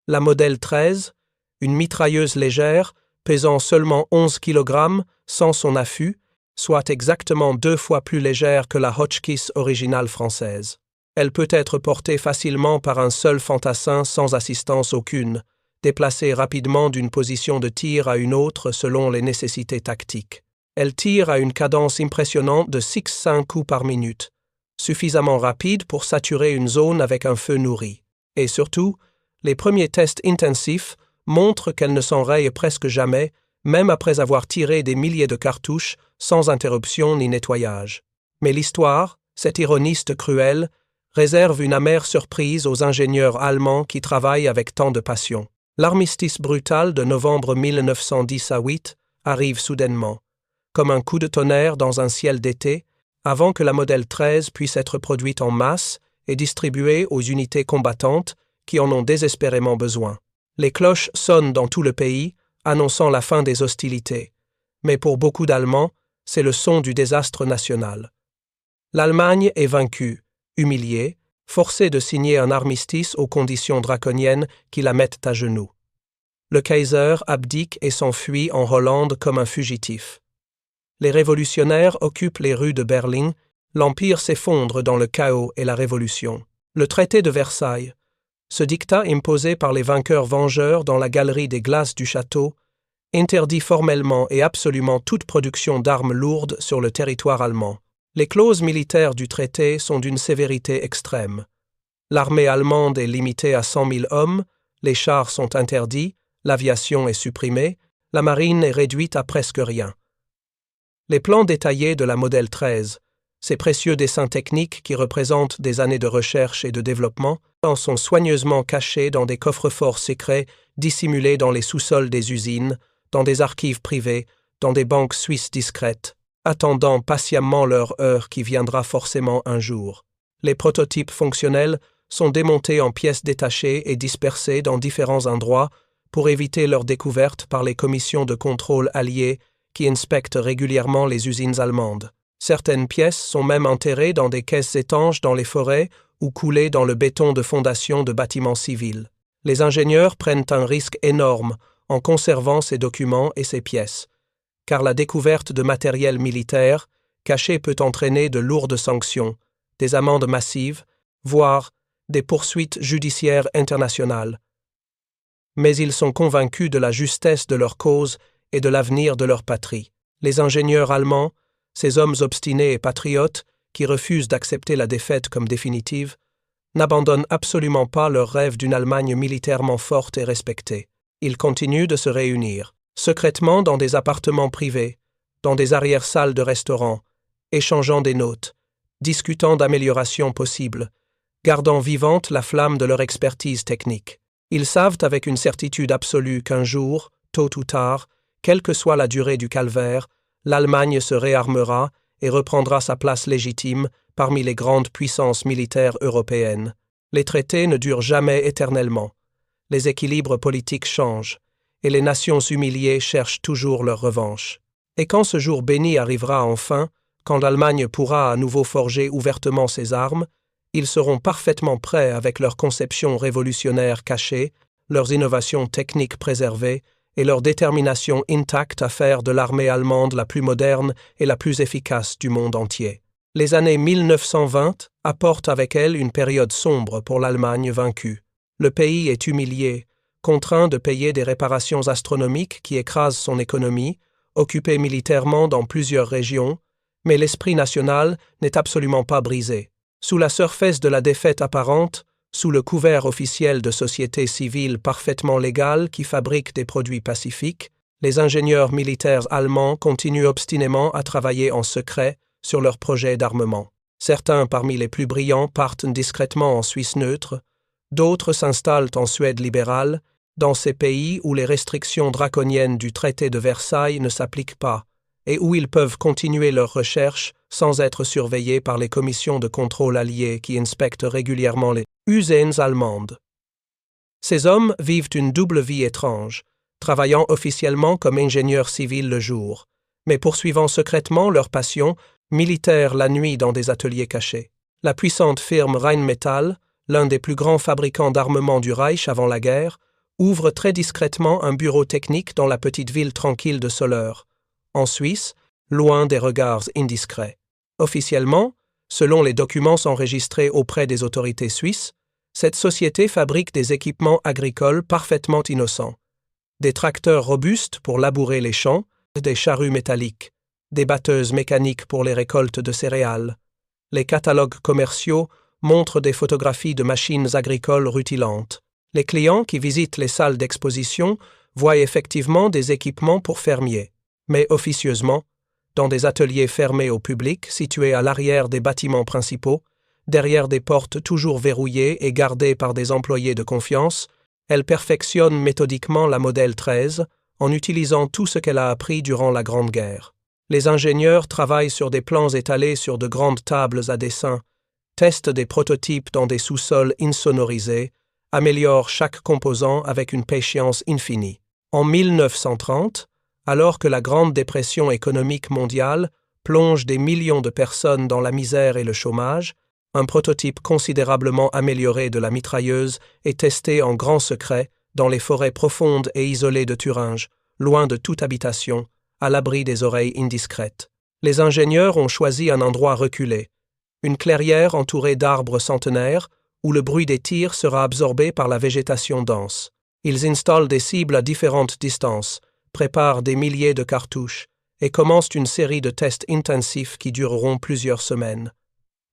A: La modèle 13, une mitrailleuse légère, pesant seulement 11 kg sans son affût, soit exactement 2 fois plus légère que la Hotchkiss originale française. Elle peut être portée facilement par un seul fantassin sans assistance aucune, déplacée rapidement d'une position de tir à une autre selon les nécessités tactiques. Elle tire à une cadence impressionnante de 6-5 coups par minute, suffisamment rapide pour saturer une zone avec un feu nourri. Et surtout, les premiers tests intensifs montrent qu'elle ne s'enraye presque jamais, même après avoir tiré des milliers de cartouches sans interruption ni nettoyage. Mais l'histoire, cette ironiste cruelle, réserve une amère surprise aux ingénieurs allemands qui travaillent avec tant de passion. L'armistice brutal de novembre 1910 à 8 arrive soudainement, comme un coup de tonnerre dans un ciel d'été, avant que la modèle 13 puisse être produite en masse et distribuée aux unités combattantes qui en ont désespérément besoin. Les cloches sonnent dans tout le pays, annonçant la fin des hostilités. Mais pour beaucoup d'Allemands, c'est le son du désastre national. L'Allemagne est vaincue, humiliée, forcée de signer un armistice aux conditions draconiennes qui la mettent à genoux. Le Kaiser abdique et s'enfuit en Hollande comme un fugitif. Les révolutionnaires occupent les rues de Berlin, l'Empire s'effondre dans le chaos et la révolution. Le traité de Versailles, ce dictat imposé par les vainqueurs vengeurs dans la galerie des glaces du château, interdit formellement et absolument toute production d'armes lourdes sur le territoire allemand. Les clauses militaires du traité sont d'une sévérité extrême. L'armée allemande est limitée à 100 000 hommes, les chars sont interdits, l'aviation est supprimée, la marine est réduite à presque rien. Les plans détaillés de la modèle 13, ces précieux dessins techniques qui représentent des années de recherche et de développement, en sont soigneusement cachés dans des coffres-forts secrets dissimulés dans les sous-sols des usines, dans des archives privées, dans des banques suisses discrètes, attendant patiemment leur heure qui viendra forcément un jour. Les prototypes fonctionnels sont démontés en pièces détachées et dispersés dans différents endroits pour éviter leur découverte par les commissions de contrôle alliées qui inspectent régulièrement les usines allemandes. Certaines pièces sont même enterrées dans des caisses étanches dans les forêts ou coulées dans le béton de fondation de bâtiments civils. Les ingénieurs prennent un risque énorme en conservant ces documents et ces pièces, car la découverte de matériel militaire caché peut entraîner de lourdes sanctions, des amendes massives, voire des poursuites judiciaires internationales. Mais ils sont convaincus de la justesse de leur cause et de l'avenir de leur patrie. Les ingénieurs allemands, ces hommes obstinés et patriotes qui refusent d'accepter la défaite comme définitive, n'abandonnent absolument pas leur rêve d'une Allemagne militairement forte et respectée. Ils continuent de se réunir, secrètement dans des appartements privés, dans des arrière-salles de restaurants, échangeant des notes, discutant d'améliorations possibles, gardant vivante la flamme de leur expertise technique. Ils savent avec une certitude absolue qu'un jour, tôt ou tard, quelle que soit la durée du calvaire, l'Allemagne se réarmera et reprendra sa place légitime parmi les grandes puissances militaires européennes. Les traités ne durent jamais éternellement. Les équilibres politiques changent, et les nations humiliées cherchent toujours leur revanche. Et quand ce jour béni arrivera enfin, quand l'Allemagne pourra à nouveau forger ouvertement ses armes, ils seront parfaitement prêts avec leurs conceptions révolutionnaires cachées, leurs innovations techniques préservées et leur détermination intacte à faire de l'armée allemande la plus moderne et la plus efficace du monde entier. Les années 1920 apportent avec elles une période sombre pour l'Allemagne vaincue. Le pays est humilié, contraint de payer des réparations astronomiques qui écrasent son économie, occupé militairement dans plusieurs régions, mais l'esprit national n'est absolument pas brisé. Sous la surface de la défaite apparente, sous le couvert officiel de sociétés civiles parfaitement légales qui fabriquent des produits pacifiques, les ingénieurs militaires allemands continuent obstinément à travailler en secret sur leurs projets d'armement. Certains parmi les plus brillants partent discrètement en Suisse neutre, d'autres s'installent en Suède libérale, dans ces pays où les restrictions draconiennes du traité de Versailles ne s'appliquent pas, et où ils peuvent continuer leurs recherches sans être surveillés par les commissions de contrôle alliées qui inspectent régulièrement les usines allemandes. Ces hommes vivent une double vie étrange, travaillant officiellement comme ingénieurs civils le jour, mais poursuivant secrètement leur passion militaire la nuit dans des ateliers cachés. La puissante firme Rheinmetall, l'un des plus grands fabricants d'armement du Reich avant la guerre, ouvre très discrètement un bureau technique dans la petite ville tranquille de Soleure, en Suisse, loin des regards indiscrets. Officiellement, selon les documents enregistrés auprès des autorités suisses, cette société fabrique des équipements agricoles parfaitement innocents, des tracteurs robustes pour labourer les champs, des charrues métalliques, des batteuses mécaniques pour les récoltes de céréales. Les catalogues commerciaux montrent des photographies de machines agricoles rutilantes. Les clients qui visitent les salles d'exposition voient effectivement des équipements pour fermiers, mais officieusement, dans des ateliers fermés au public situés à l'arrière des bâtiments principaux, derrière des portes toujours verrouillées et gardées par des employés de confiance, elle perfectionne méthodiquement la modèle 13 en utilisant tout ce qu'elle a appris durant la Grande Guerre. Les ingénieurs travaillent sur des plans étalés sur de grandes tables à dessin, testent des prototypes dans des sous-sols insonorisés, améliorent chaque composant avec une patience infinie. En 1930, alors que la Grande Dépression économique mondiale plonge des millions de personnes dans la misère et le chômage, un prototype considérablement amélioré de la mitrailleuse est testé en grand secret dans les forêts profondes et isolées de Thuringe, loin de toute habitation, à l'abri des oreilles indiscrètes. Les ingénieurs ont choisi un endroit reculé, une clairière entourée d'arbres centenaires où le bruit des tirs sera absorbé par la végétation dense. Ils installent des cibles à différentes distances, préparent des milliers de cartouches et commencent une série de tests intensifs qui dureront plusieurs semaines.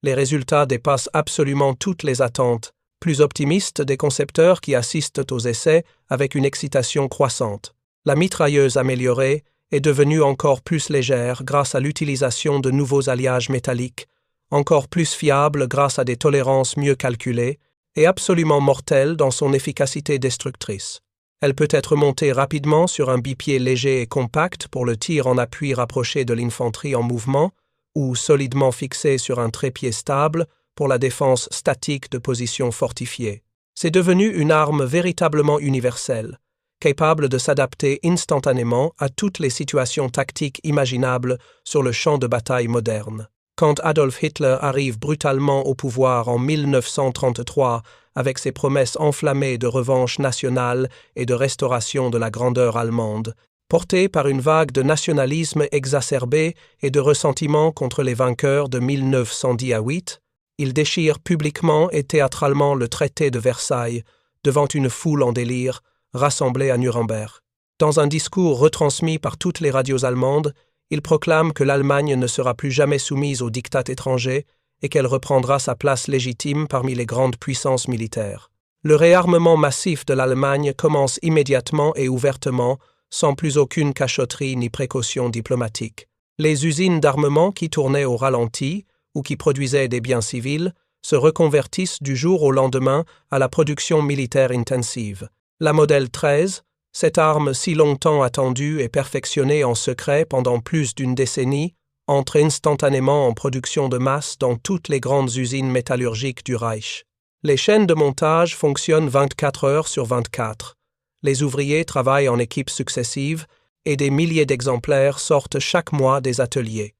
A: Les résultats dépassent absolument toutes les attentes, plus optimistes des concepteurs qui assistent aux essais avec une excitation croissante. La mitrailleuse améliorée est devenue encore plus légère grâce à l'utilisation de nouveaux alliages métalliques, encore plus fiable grâce à des tolérances mieux calculées et absolument mortelle dans son efficacité destructrice. Elle peut être montée rapidement sur un bipied léger et compact pour le tir en appui rapproché de l'infanterie en mouvement ou solidement fixée sur un trépied stable pour la défense statique de positions fortifiées. C'est devenu une arme véritablement universelle, capable de s'adapter instantanément à toutes les situations tactiques imaginables sur le champ de bataille moderne. Quand Adolf Hitler arrive brutalement au pouvoir en 1933 avec ses promesses enflammées de revanche nationale et de restauration de la grandeur allemande, Portés par une vague de nationalisme exacerbé et de ressentiment contre les vainqueurs de 1918, ils déchirent publiquement et théâtralement le traité de Versailles devant une foule en délire rassemblée à Nuremberg. Dans un discours retransmis par toutes les radios allemandes, ils proclament que l'Allemagne ne sera plus jamais soumise aux diktats étrangers et qu'elle reprendra sa place légitime parmi les grandes puissances militaires. Le réarmement massif de l'Allemagne commence immédiatement et ouvertement, sans plus aucune cachotterie ni précaution diplomatique. Les usines d'armement qui tournaient au ralenti ou qui produisaient des biens civils se reconvertissent du jour au lendemain à la production militaire intensive. La modèle 13, cette arme si longtemps attendue et perfectionnée en secret pendant plus d'une décennie, entre instantanément en production de masse dans toutes les grandes usines métallurgiques du Reich. Les chaînes de montage fonctionnent 24 heures sur 24. Les ouvriers travaillent en équipes successives et des milliers d'exemplaires sortent chaque mois des ateliers.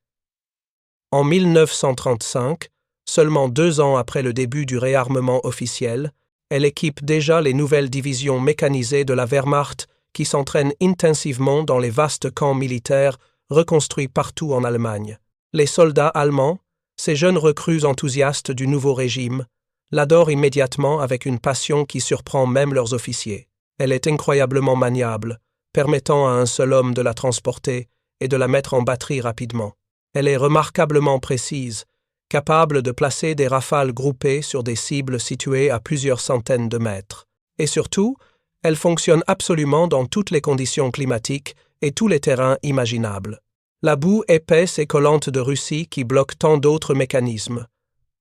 A: En 1935, seulement 2 ans après le début du réarmement officiel, elle équipe déjà les nouvelles divisions mécanisées de la Wehrmacht qui s'entraînent intensivement dans les vastes camps militaires reconstruits partout en Allemagne. Les soldats allemands, ces jeunes recrues enthousiastes du nouveau régime, l'adorent immédiatement avec une passion qui surprend même leurs officiers. Elle est incroyablement maniable, permettant à un seul homme de la transporter et de la mettre en batterie rapidement. Elle est remarquablement précise, capable de placer des rafales groupées sur des cibles situées à plusieurs centaines de mètres. Et surtout, elle fonctionne absolument dans toutes les conditions climatiques et tous les terrains imaginables. La boue épaisse et collante de Russie qui bloque tant d'autres mécanismes.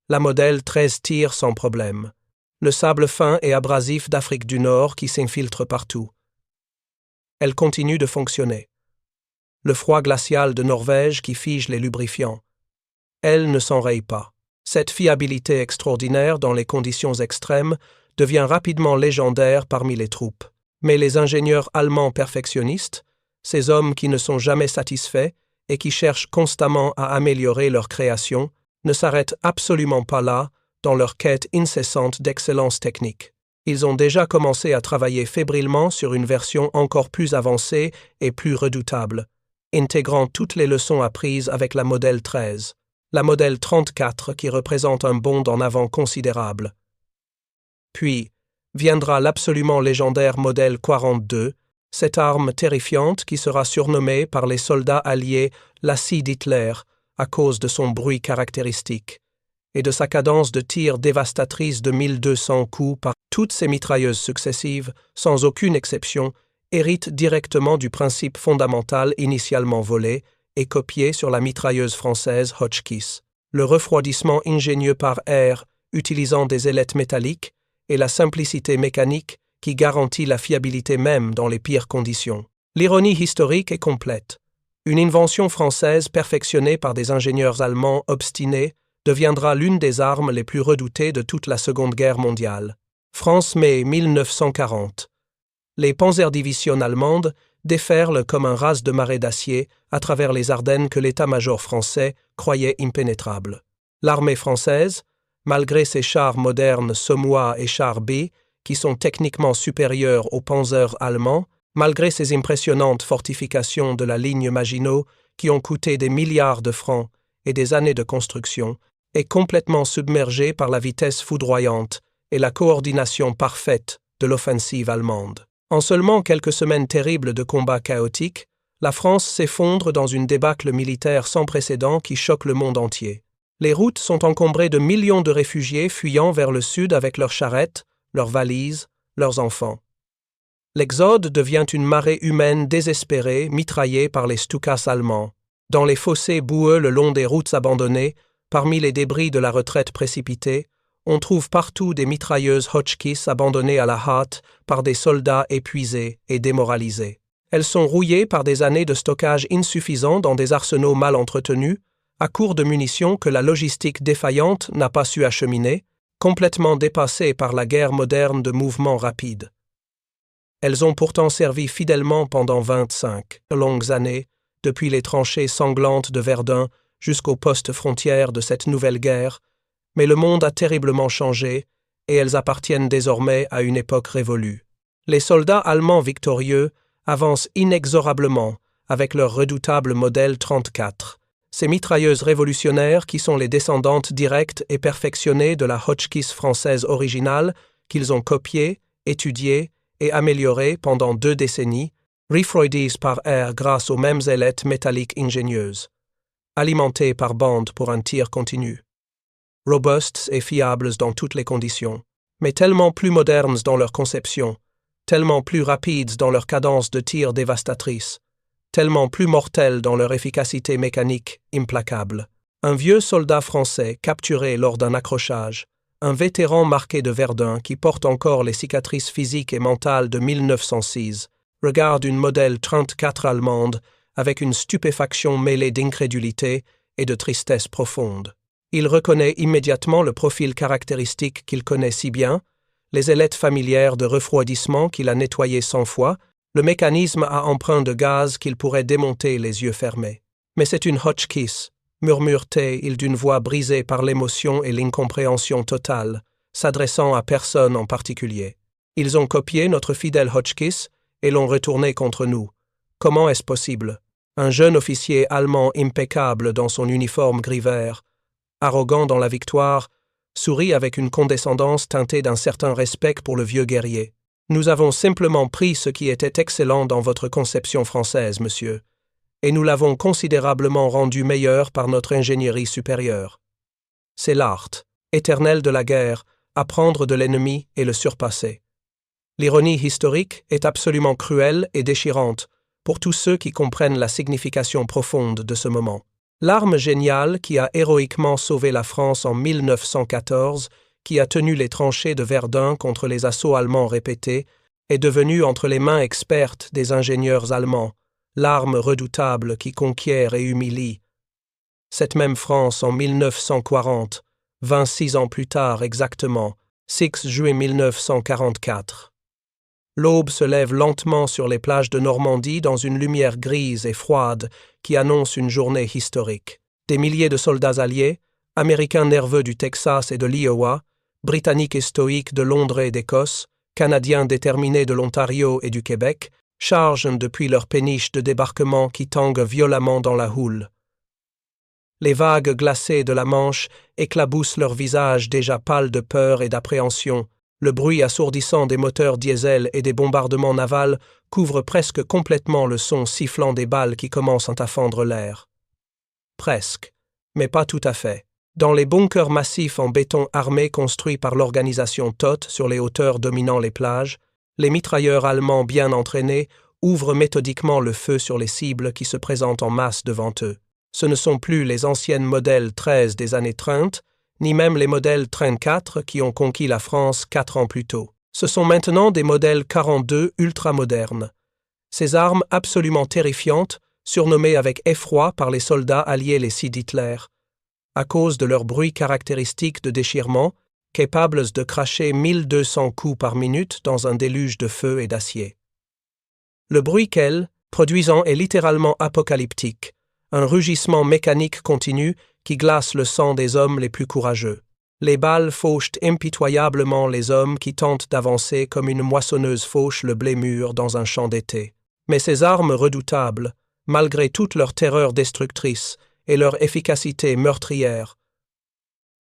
A: La modèle 13 tire sans problème. Le sable fin et abrasif d'Afrique du Nord qui s'infiltre partout. Elle continue de fonctionner. Le froid glacial de Norvège qui fige les lubrifiants. Elle ne s'enraye pas. Cette fiabilité extraordinaire dans les conditions extrêmes devient rapidement légendaire parmi les troupes. Mais les ingénieurs allemands perfectionnistes, ces hommes qui ne sont jamais satisfaits et qui cherchent constamment à améliorer leur création, ne s'arrêtent absolument pas là dans leur quête incessante d'excellence technique. Ils ont déjà commencé à travailler fébrilement sur une version encore plus avancée et plus redoutable, intégrant toutes les leçons apprises avec la modèle 13, la modèle 34 qui représente un bond en avant considérable. Puis viendra l'absolument légendaire modèle 42, cette arme terrifiante qui sera surnommée par les soldats alliés la scie d'Hitler à cause de son bruit caractéristique et de sa cadence de tir dévastatrice de 1200 coups par toutes ces mitrailleuses successives, sans aucune exception, héritent directement du principe fondamental initialement volé et copié sur la mitrailleuse française Hotchkiss. Le refroidissement ingénieux par air, utilisant des ailettes métalliques, et la simplicité mécanique qui garantit la fiabilité même dans les pires conditions. L'ironie historique est complète. Une invention française perfectionnée par des ingénieurs allemands obstinés deviendra l'une des armes les plus redoutées de toute la Seconde Guerre mondiale. France-mai 1940. Les Panzerdivision allemandes déferlent comme un raz de marée d'acier à travers les Ardennes que l'état-major français croyait impénétrables. L'armée française, malgré ses chars modernes Somois et chars B, qui sont techniquement supérieurs aux Panzers allemands, malgré ses impressionnantes fortifications de la ligne Maginot qui ont coûté des milliards de francs et des années de construction, est complètement submergée par la vitesse foudroyante et la coordination parfaite de l'offensive allemande. En seulement quelques semaines terribles de combats chaotiques, la France s'effondre dans une débâcle militaire sans précédent qui choque le monde entier. Les routes sont encombrées de millions de réfugiés fuyant vers le sud avec leurs charrettes, leurs valises, leurs enfants. L'exode devient une marée humaine désespérée, mitraillée par les Stukas allemands. Dans les fossés boueux le long des routes abandonnées, parmi les débris de la retraite précipitée, on trouve partout des mitrailleuses Hotchkiss abandonnées à la hâte par des soldats épuisés et démoralisés. Elles sont rouillées par des années de stockage insuffisant dans des arsenaux mal entretenus, à court de munitions que la logistique défaillante n'a pas su acheminer, complètement dépassées par la guerre moderne de mouvements rapides. Elles ont pourtant servi fidèlement pendant 25 longues années, depuis les tranchées sanglantes de Verdun jusqu'aux postes frontières de cette nouvelle guerre, mais le monde a terriblement changé et elles appartiennent désormais à une époque révolue. Les soldats allemands victorieux avancent inexorablement avec leur redoutable modèle 34. Ces mitrailleuses révolutionnaires qui sont les descendantes directes et perfectionnées de la Hotchkiss française originale qu'ils ont copiée, étudiée et améliorée pendant 2 décennies, refroidissent par air grâce aux mêmes ailettes métalliques ingénieuses, alimentées par bande pour un tir continu. Robustes et fiables dans toutes les conditions, mais tellement plus modernes dans leur conception, tellement plus rapides dans leur cadence de tir dévastatrice, tellement plus mortels dans leur efficacité mécanique implacable. Un vieux soldat français capturé lors d'un accrochage, un vétéran marqué de Verdun qui porte encore les cicatrices physiques et mentales de 1906, regarde une modèle 34 allemande avec une stupéfaction mêlée d'incrédulité et de tristesse profonde. Il reconnaît immédiatement le profil caractéristique qu'il connaît si bien, les ailettes familières de refroidissement qu'il a nettoyées 100 fois, le mécanisme à emprunt de gaz qu'il pourrait démonter les yeux fermés. Mais c'est une Hotchkiss, murmure-t-il d'une voix brisée par l'émotion et l'incompréhension totale, s'adressant à personne en particulier. Ils ont copié notre fidèle Hotchkiss et l'ont retourné contre nous. Comment est-ce possible? Un jeune officier allemand impeccable dans son uniforme gris-vert, arrogant dans la victoire, sourit avec une condescendance teintée d'un certain respect pour le vieux guerrier. Nous avons simplement pris ce qui était excellent dans votre conception française, monsieur, et nous l'avons considérablement rendu meilleur par notre ingénierie supérieure. C'est l'art, éternel de la guerre, apprendre de l'ennemi et le surpasser. L'ironie historique est absolument cruelle et déchirante pour tous ceux qui comprennent la signification profonde de ce moment. L'arme géniale qui a héroïquement sauvé la France en 1914, qui a tenu les tranchées de Verdun contre les assauts allemands répétés, est devenue entre les mains expertes des ingénieurs allemands, l'arme redoutable qui conquiert et humilie. Cette même France en 1940, 26 ans plus tard exactement, 6 juillet 1944. L'aube se lève lentement sur les plages de Normandie dans une lumière grise et froide qui annonce une journée historique. Des milliers de soldats alliés, Américains nerveux du Texas et de l'Iowa, Britanniques et stoïques de Londres et d'Écosse, Canadiens déterminés de l'Ontario et du Québec, chargent depuis leurs péniches de débarquement qui tanguent violemment dans la houle. Les vagues glacées de la Manche éclaboussent leurs visages déjà pâles de peur et d'appréhension. Le bruit assourdissant des moteurs diesel et des bombardements navals couvre presque complètement le son sifflant des balles qui commencent à fendre l'air. Presque, mais pas tout à fait. Dans les bunkers massifs en béton armé construits par l'organisation TOT sur les hauteurs dominant les plages, les mitrailleurs allemands bien entraînés ouvrent méthodiquement le feu sur les cibles qui se présentent en masse devant eux. Ce ne sont plus les anciennes modèles 13 des années 30, ni même les modèles 34 qui ont conquis la France 4 ans plus tôt. Ce sont maintenant des modèles 42 ultramodernes. Ces armes absolument terrifiantes, surnommées avec effroi par les soldats alliés les ci d'Hitler, à cause de leur bruit caractéristique de déchirement, capables de cracher 1200 coups par minute dans un déluge de feu et d'acier. Le bruit qu'elles, produisant est littéralement apocalyptique, un rugissement mécanique continu qui glace le sang des hommes les plus courageux. Les balles fauchent impitoyablement les hommes qui tentent d'avancer comme une moissonneuse fauche le blé mûr dans un champ d'été. Mais ces armes redoutables, malgré toute leur terreur destructrice et leur efficacité meurtrière,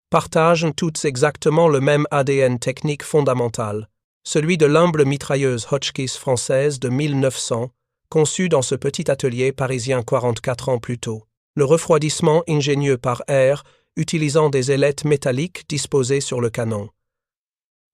A: partagent toutes exactement le même ADN technique fondamental, celui de l'humble mitrailleuse Hotchkiss française de 1900, conçue dans ce petit atelier parisien 44 ans plus tôt. Le refroidissement ingénieux par air, utilisant des ailettes métalliques disposées sur le canon.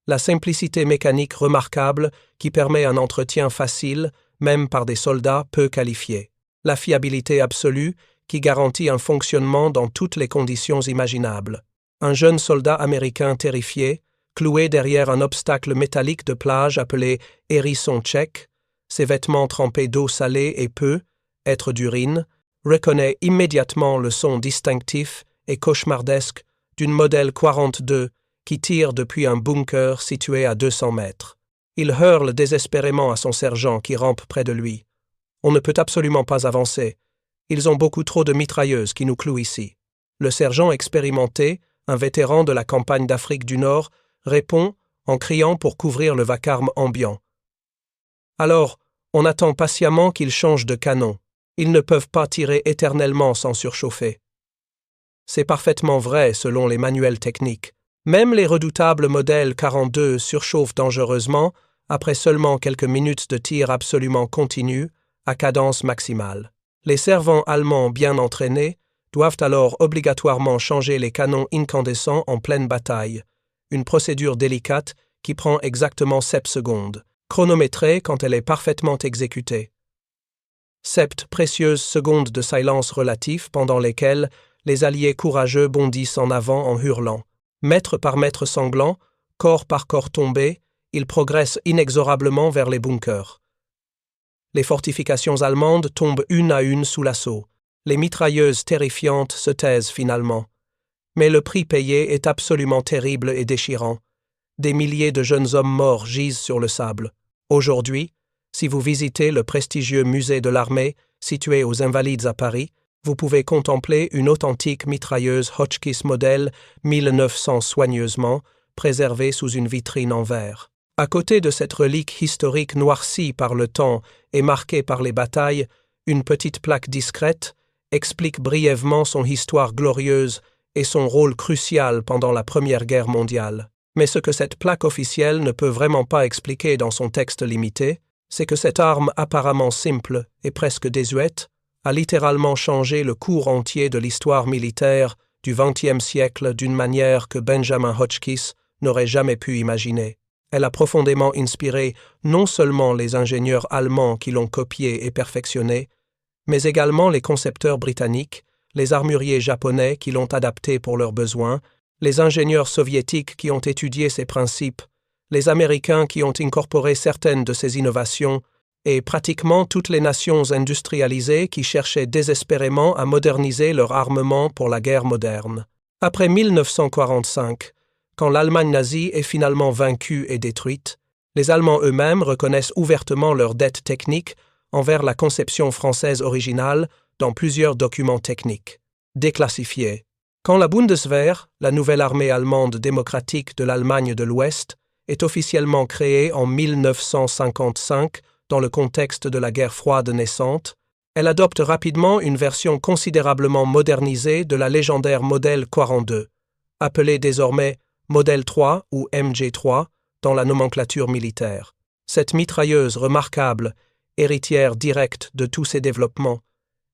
A: La simplicité mécanique remarquable qui permet un entretien facile, même par des soldats peu qualifiés. La fiabilité absolue qui garantit un fonctionnement dans toutes les conditions imaginables. Un jeune soldat américain terrifié, cloué derrière un obstacle métallique de plage appelé hérisson tchèque, ses vêtements trempés d'eau salée et peu, être d'urine, reconnaît immédiatement le son distinctif et cauchemardesque d'une modèle 42 qui tire depuis un bunker situé à 200 mètres. Il hurle désespérément à son sergent qui rampe près de lui. On ne peut absolument pas avancer. Ils ont beaucoup trop de mitrailleuses qui nous clouent ici. Le sergent expérimenté, un vétéran de la campagne d'Afrique du Nord, répond en criant pour couvrir le vacarme ambiant. Alors, On attend patiemment qu'ils changent de canon. Ils ne peuvent pas tirer éternellement sans surchauffer. C'est parfaitement vrai selon les manuels techniques. Même les redoutables modèles 42 surchauffent dangereusement après seulement quelques minutes de tir absolument continu, à cadence maximale. Les servants allemands bien entraînés doivent alors obligatoirement changer les canons incandescents en pleine bataille, une procédure délicate qui prend exactement 7 secondes, chronométrée quand elle est parfaitement exécutée. 7 précieuses secondes de silence relatif pendant lesquelles les alliés courageux bondissent en avant en hurlant. Mètre par mètre sanglant, corps par corps tombé, ils progressent inexorablement vers les bunkers. Les fortifications allemandes tombent une à une sous l'assaut. Les mitrailleuses terrifiantes se taisent finalement. Mais le prix payé est absolument terrible et déchirant. Des milliers de jeunes hommes morts gisent sur le sable. Aujourd'hui, si vous visitez le prestigieux musée de l'armée, situé aux Invalides à Paris, vous pouvez contempler une authentique mitrailleuse Hotchkiss modèle 1900 soigneusement, préservée sous une vitrine en verre. À côté de cette relique historique noircie par le temps et marquée par les batailles, une petite plaque discrète explique brièvement son histoire glorieuse et son rôle crucial pendant la Première Guerre mondiale. Mais ce que cette plaque officielle ne peut vraiment pas expliquer dans son texte limité, c'est que cette arme apparemment simple et presque désuète a littéralement changé le cours entier de l'histoire militaire du XXe siècle d'une manière que Benjamin Hotchkiss n'aurait jamais pu imaginer. Elle a profondément inspiré non seulement les ingénieurs allemands qui l'ont copiée et perfectionnée, mais également les concepteurs britanniques, les armuriers japonais qui l'ont adaptée pour leurs besoins, les ingénieurs soviétiques qui ont étudié ses principes, les Américains qui ont incorporé certaines de ses innovations, et pratiquement toutes les nations industrialisées qui cherchaient désespérément à moderniser leur armement pour la guerre moderne. Après 1945, quand l'Allemagne nazie est finalement vaincue et détruite, les Allemands eux-mêmes reconnaissent ouvertement leur dette technique envers la conception française originale dans plusieurs documents techniques, déclassifiés. Quand la Bundeswehr, la nouvelle armée allemande démocratique de l'Allemagne de l'Ouest, est officiellement créée en 1955 dans le contexte de la guerre froide naissante, elle adopte rapidement une version considérablement modernisée de la légendaire modèle 42, appelée désormais Modèle 3 ou MG3 dans la nomenclature militaire. Cette mitrailleuse remarquable, héritière directe de tous ces développements,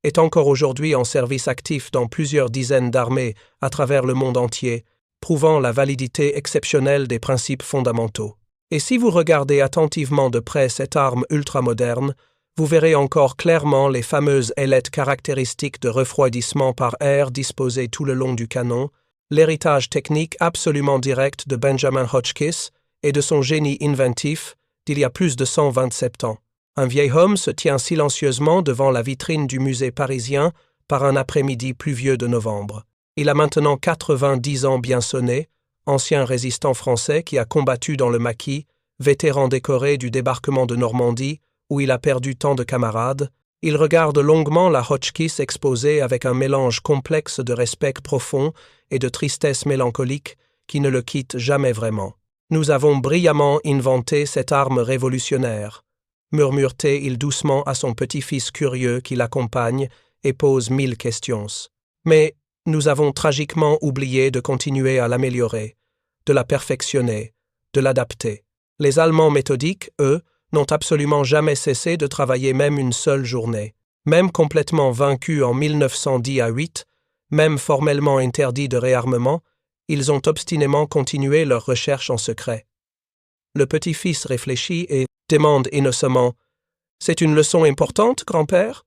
A: est encore aujourd'hui en service actif dans plusieurs dizaines d'armées à travers le monde entier, prouvant la validité exceptionnelle des principes fondamentaux. Et si vous regardez attentivement de près cette arme ultramoderne, vous verrez encore clairement les fameuses ailettes caractéristiques de refroidissement par air disposées tout le long du canon, l'héritage technique absolument direct de Benjamin Hotchkiss et de son génie inventif d'il y a plus de 127 ans. Un vieil homme se tient silencieusement devant la vitrine du musée parisien par un après-midi pluvieux de novembre. Il a maintenant 90 ans bien sonnés, ancien résistant français qui a combattu dans le maquis, vétéran décoré du débarquement de Normandie, où il a perdu tant de camarades. Il regarde longuement la Hotchkiss exposée avec un mélange complexe de respect profond et de tristesse mélancolique qui ne le quitte jamais vraiment. « Nous avons brillamment inventé cette arme révolutionnaire », murmure-t-il doucement à son petit-fils curieux qui l'accompagne et pose 1000 questions. Mais nous avons tragiquement oublié de continuer à l'améliorer, de la perfectionner, de l'adapter. Les Allemands méthodiques, eux, n'ont absolument jamais cessé de travailler même une seule journée. Même complètement vaincus en 1910 à 8, même formellement interdits de réarmement, ils ont obstinément continué leurs recherches en secret. Le petit-fils réfléchit et demande innocemment « C'est une leçon importante, grand-père » ?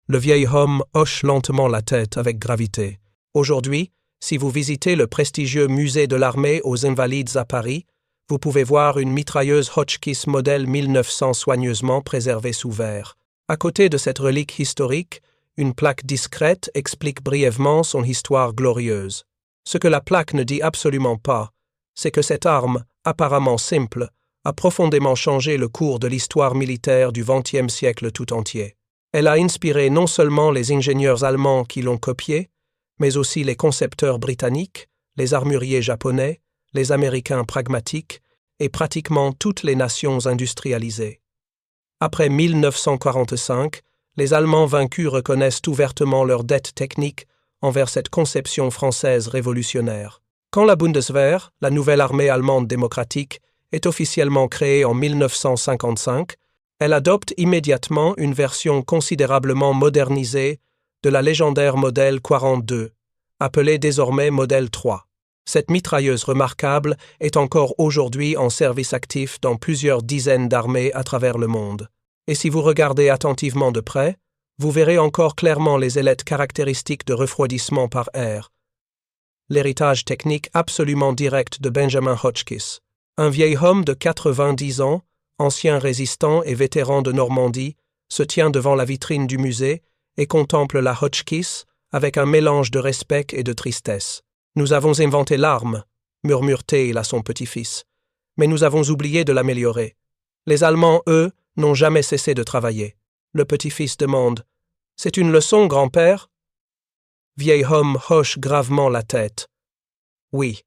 A: Le vieil homme hoche lentement la tête avec gravité. Aujourd'hui, si vous visitez le prestigieux musée de l'armée aux Invalides à Paris, vous pouvez voir une mitrailleuse Hotchkiss modèle 1900 soigneusement préservée sous verre. À côté de cette relique historique, une plaque discrète explique brièvement son histoire glorieuse. Ce que la plaque ne dit absolument pas, c'est que cette arme, apparemment simple, a profondément changé le cours de l'histoire militaire du XXe siècle tout entier. Elle a inspiré non seulement les ingénieurs allemands qui l'ont copiée, mais aussi les concepteurs britanniques, les armuriers japonais, les Américains pragmatiques et pratiquement toutes les nations industrialisées. Après 1945, les Allemands vaincus reconnaissent ouvertement leur dette technique envers cette conception française révolutionnaire. Quand la Bundeswehr, la nouvelle armée allemande démocratique, est officiellement créée en 1955, elle adopte immédiatement une version considérablement modernisée de la légendaire modèle 42, appelée désormais modèle 3. Cette mitrailleuse remarquable est encore aujourd'hui en service actif dans plusieurs dizaines d'armées à travers le monde. Et si vous regardez attentivement de près, vous verrez encore clairement les ailettes caractéristiques de refroidissement par air. L'héritage technique absolument direct de Benjamin Hotchkiss. Un vieil homme de 90 ans, ancien résistant et vétéran de Normandie, se tient devant la vitrine du musée et contemple la Hotchkiss avec un mélange de respect et de tristesse. « Nous avons inventé l'arme », murmure-t-il à son petit-fils, « mais nous avons oublié de l'améliorer. Les Allemands, eux, n'ont jamais cessé de travailler. » Le petit-fils demande « C'est une leçon, grand-père » Vieil homme hoche gravement la tête. « Oui.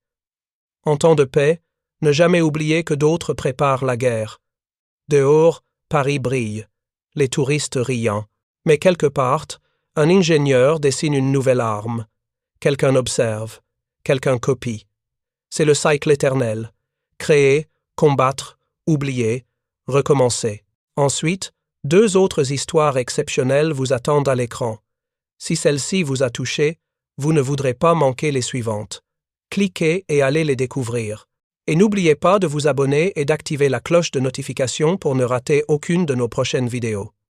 A: En temps de paix, ne jamais oublier que d'autres préparent la guerre. Dehors, Paris brille, les touristes riant. Mais quelque part, un ingénieur dessine une nouvelle arme. Quelqu'un observe, quelqu'un copie. C'est le cycle éternel. Créer, combattre, oublier, recommencer. Ensuite, 2 autres histoires exceptionnelles vous attendent à l'écran. Si celle-ci vous a touché, vous ne voudrez pas manquer les suivantes. Cliquez et allez les découvrir. Et n'oubliez pas de vous abonner et d'activer la cloche de notification pour ne rater aucune de nos prochaines vidéos.